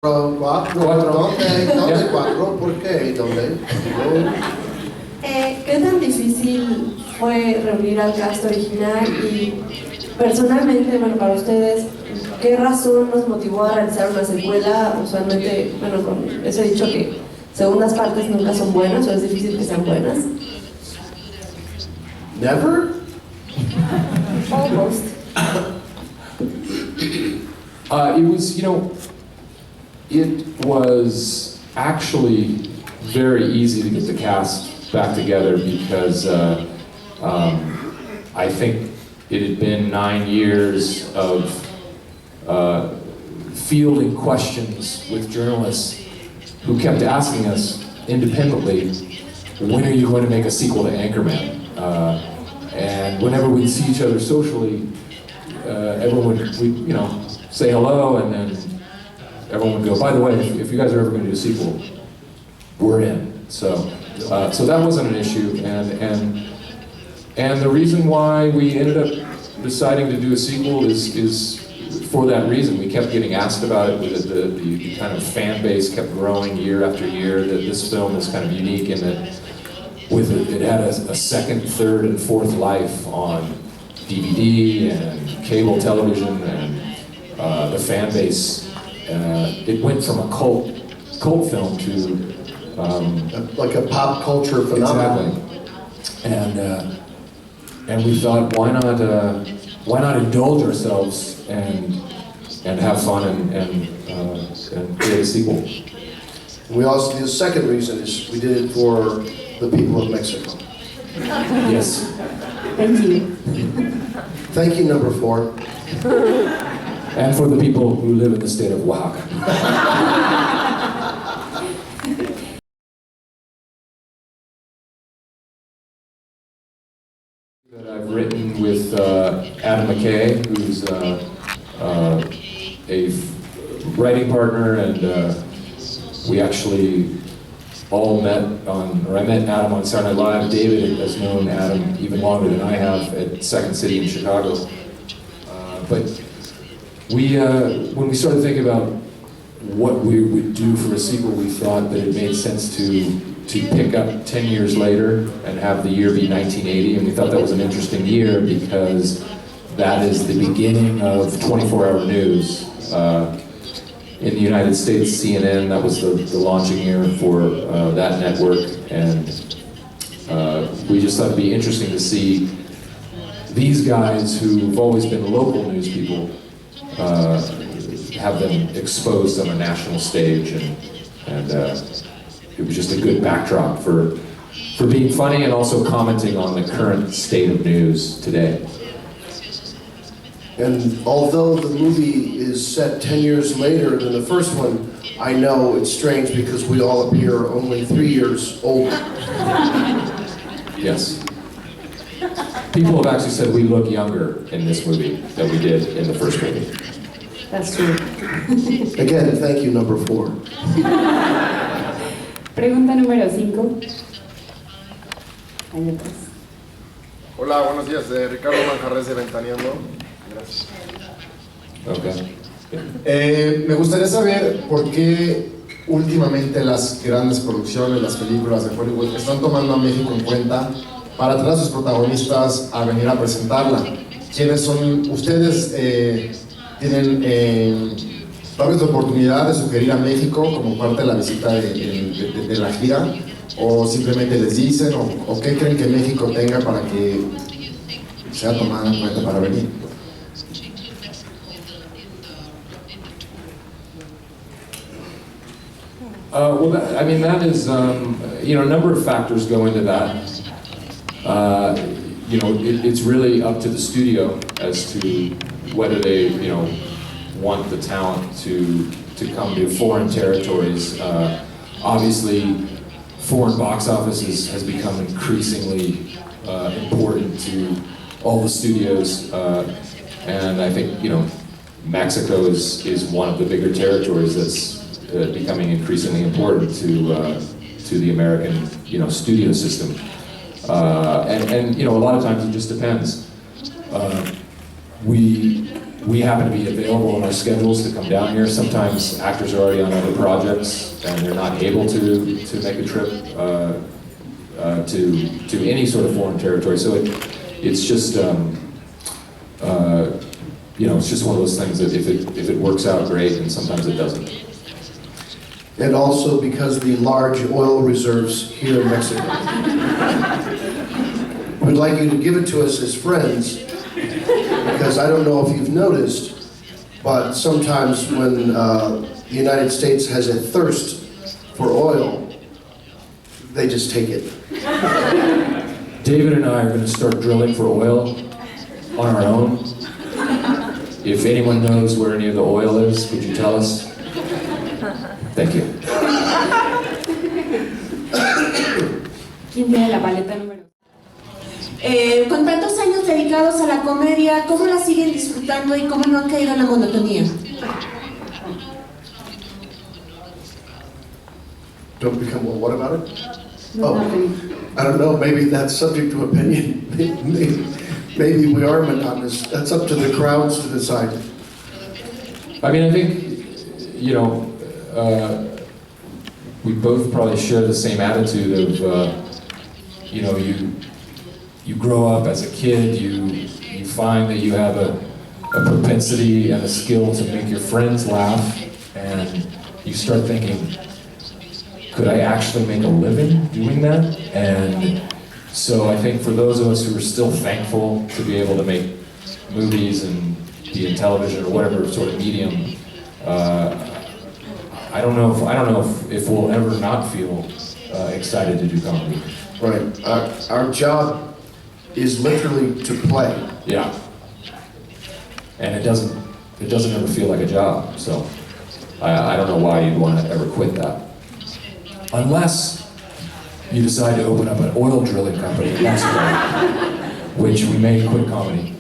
Cuatro. ¿Dónde cuatro? ¿Por qué? ¿Dónde? ¿Qué tan difícil fue reunir al cast original y personalmente, bueno, para ustedes, qué razón nos motivó a realizar una secuela? Usualmente, bueno, con eso he dicho que segundas partes nunca son buenas o es difícil que sean buenas. Never? Almost. It was actually very easy to get the cast back together because I think it had been 9 years of fielding questions with journalists who kept asking us independently, when are you going to make a sequel to Anchorman? And whenever we'd see each other socially, everyone would say hello, and then everyone would go, by the way, if you guys are ever going to do a sequel, we're in. So that wasn't an issue, and the reason why we ended up deciding to do a sequel is for that reason. We kept getting asked about it. The kind of fan base kept growing year after year. That this film is kind of unique in that it had a second, third, and fourth life on DVD and cable television, and the fan base. It went from a cult film to like a pop culture phenomenon. Exactly. And we thought, why not indulge ourselves and have fun and create a sequel. The second reason is we did it for the people of Mexico. Yes. Thank you. Thank you, number 4. And for the people who live in the state of Oaxaca. That I've written with Adam McKay, who's a writing partner, and we actually all met I met Adam on Saturday Night Live. David has known Adam even longer than I have at Second City in Chicago. But when we started thinking about what we would do for a sequel, we thought that it made sense to pick up 10 years later and have the year be 1980, and we thought that was an interesting year because that is the beginning of 24-hour news. In the United States, CNN, that was the launching year for that network, and we just thought it'd be interesting to see these guys who've always been local news people have them exposed on a national stage, and it was just a good backdrop for being funny and also commenting on the current state of news today. And although the movie is set 10 years later than the first one, I know it's strange because we all appear only 3 years older. Yes. People have actually said we look younger in this movie than we did in the first movie. That's true. Again, thank you, number 4. Pregunta número 5. Ahí atrás. Hola, buenos días. Ricardo Manjarres de Ventaneando. Gracias. Okay. Me gustaría saber por qué últimamente las grandes producciones, las películas de Hollywood están tomando a México en cuenta para traer a sus protagonistas a venir a presentarla. ¿Quiénes son ustedes? ¿Tienen tal vez la oportunidad de sugerir a México como parte de la visita de la gira? ¿O simplemente les dicen? ¿O qué creen que México tenga para que sea tomada en cuenta para venir? That is, a number of factors go into that. It's really up to the studio as to whether they, want the talent to come to foreign territories. Obviously, foreign box office has become increasingly important to all the studios, and I think, Mexico is one of the bigger territories that's becoming increasingly important to the American, studio system. And a lot of times it just depends. We we happen to be available in our schedules to come down here. Sometimes actors are already on other projects and they're not able to make a trip to any sort of foreign territory. So it's just it's just one of those things that if it works out, great, and sometimes it doesn't. And also because of the large oil reserves here in Mexico. We'd like you to give it to us as friends, because I don't know if you've noticed, but sometimes when the United States has a thirst for oil, they just take it. David and I are going to start drilling for oil on our own. If anyone knows where any of the oil is, could you tell us? Thank you. ¿Quién tiene la paleta número? Con tantos años dedicados a la comedia, ¿cómo la siguen disfrutando y cómo no han caído en la monotonía? Don't become, well, what about it? No, Oh, nothing. I don't know, maybe that's subject to opinion. Maybe we are monotonous. That's up to the crowds to decide. I mean, I think, we both probably share the same attitude of, you grow up as a kid, you find that you have a propensity and a skill to make your friends laugh, and you start thinking, could I actually make a living doing that? And so I think for those of us who are still thankful to be able to make movies and be in television or whatever sort of medium, I don't know if we'll ever not feel excited to do comedy. Right. Our job is literally to play. Yeah. And it doesn't ever feel like a job. So I don't know why you'd want to ever quit that. Unless you decide to open up an oil drilling company in Mexico, which we may quit comedy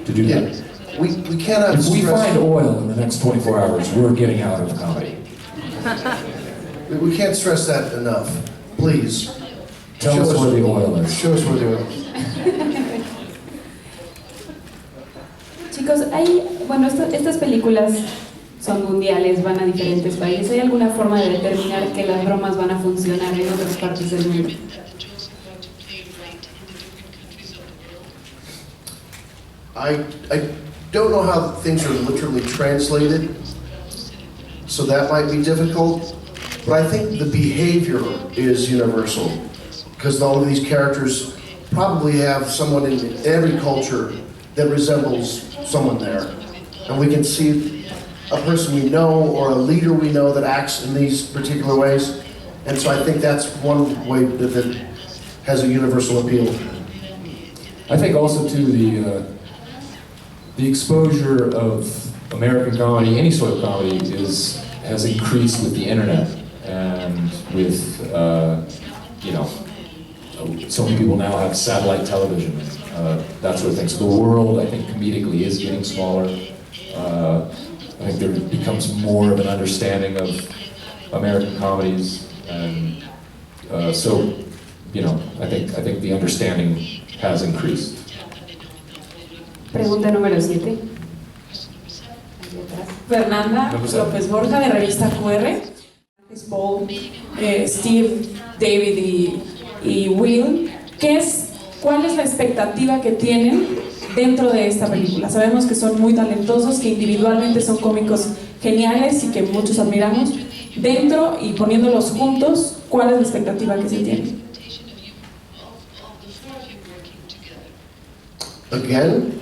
to do that. We cannot If we stress, find oil in the next 24 hours, we're getting out of comedy. we can't stress that enough. Please. Tell Show us where the oil is. Show us where the oil is. Chicos, estas películas son mundiales, van a diferentes países. ¿Hay alguna forma de determinar que las bromas van a funcionar en otras partes del mundo? I don't know how things are literally translated, so that might be difficult. But I think the behavior is universal, because all of these characters probably have someone in every culture that resembles someone there. And we can see a person we know or a leader we know that acts in these particular ways. And so I think that's one way that has a universal appeal. I think also too the exposure of American comedy, any sort of comedy, has increased with the internet and with so many people now have satellite television, that sort of thing. So the world, I think, comedically is getting smaller. I think there becomes more of an understanding of American comedies, and I think the understanding has increased. Pregunta número 7. Fernanda López Borja, de revista QR. Paul, Steve, David y Will. ¿Cuál es la expectativa que tienen dentro de esta película? Sabemos que son muy talentosos, que individualmente son cómicos geniales y que muchos admiramos. Dentro y poniéndolos juntos, ¿cuál es la expectativa que se tiene? Again?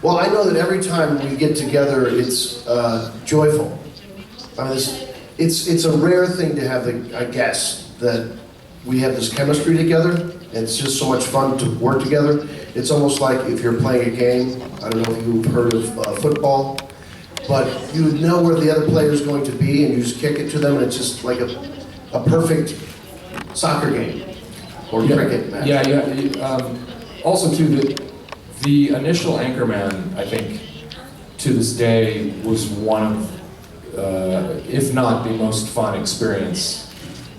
Well, I know that every time we get together, it's joyful. I mean, it's a rare thing to have I guess, that we have this chemistry together. It's just so much fun to work together. It's almost like if you're playing a game. I don't know if you've heard of football, but you know where the other player is going to be, and you just kick it to them, and it's just like a perfect soccer game or cricket match. Yeah. Also, too, the initial Anchorman, I think, to this day, was one of, if not the most fun experience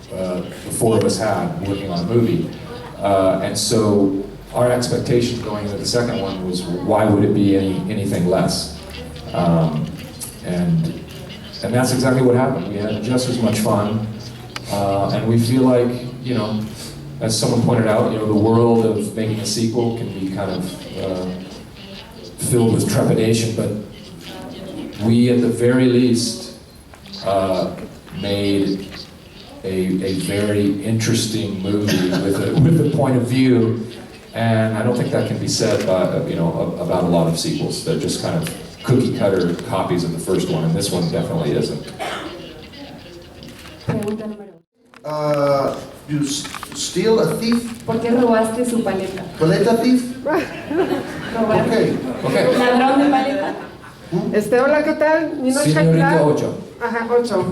the four of us had working on a movie. And so our expectation going into the second one was, why would it be anything less? And that's exactly what happened. We had just as much fun, and we feel like, you know, as someone pointed out, you know, the world of making a sequel can be kind of filled with trepidation, but we, at the very least, made a very interesting movie with a point of view, and I don't think that can be said by, you know, about a lot of sequels. They're just kind of cookie cutter copies of the first one, and this one definitely isn't. Pregunta número 1. You steal a thief? ¿Por qué robaste su paleta? Paleta thief? ¿Robar? Okay. Okay. ¿Ladrón de paleta? Hola, ¿qué tal? Mi nombre es Señorita Koechner. 8. Ajá, 8.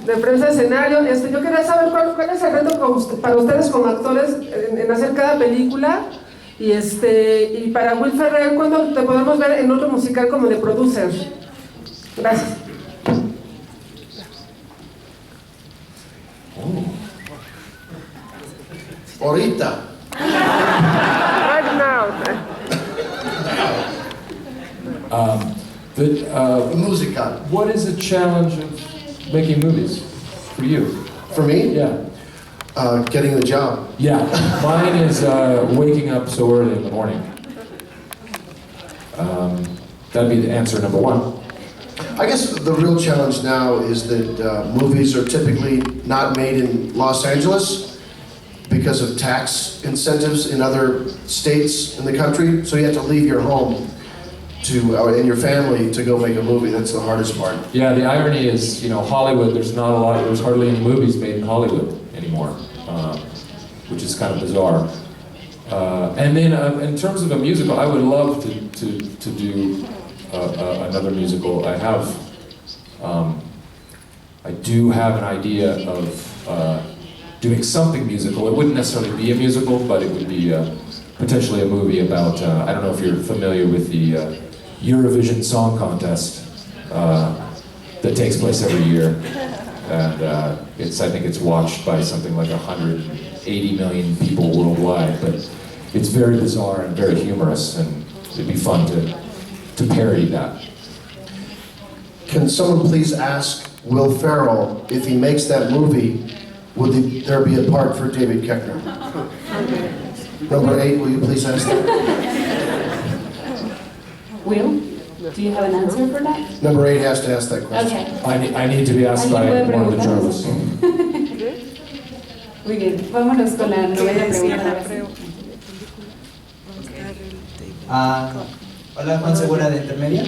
De prensa escenario. Yo quería saber cuál es el reto para ustedes como actores en hacer cada película. Y para Will Ferrell, ¿cuándo te podemos ver en otro musical como de producer? Gracias. Ahorita. Right now. Musical. What is the challenge of making movies for you? For me? Yeah. Getting the job. Yeah, mine is waking up so early in the morning. That'd be the answer number one. I guess the real challenge now is that movies are typically not made in Los Angeles because of tax incentives in other states in the country. So you have to leave your home and your family to go make a movie. That's the hardest part. Yeah, the irony is, you know, Hollywood, there's hardly any movies made in Hollywood anymore, which is kind of bizarre. And then in terms of a musical, I would love to do another musical. I do have an idea of doing something musical. It wouldn't necessarily be a musical, but it would be potentially a movie about, I don't know if you're familiar with the Eurovision Song Contest that takes place every year. And I think it's watched by something like 180 million people worldwide, but it's very bizarre and very humorous, and it'd be fun to parody that. Can someone please ask Will Ferrell, if he makes that movie, would there be a part for David Koechner? Number 8, will you please ask that? Will, do you have an answer for that? Number 8 has to ask that question. Okay. I need to be asked by one of the journalists. Muy bien, vámonos con la novena pregunta. Hola, Juan Segura de Intermedia.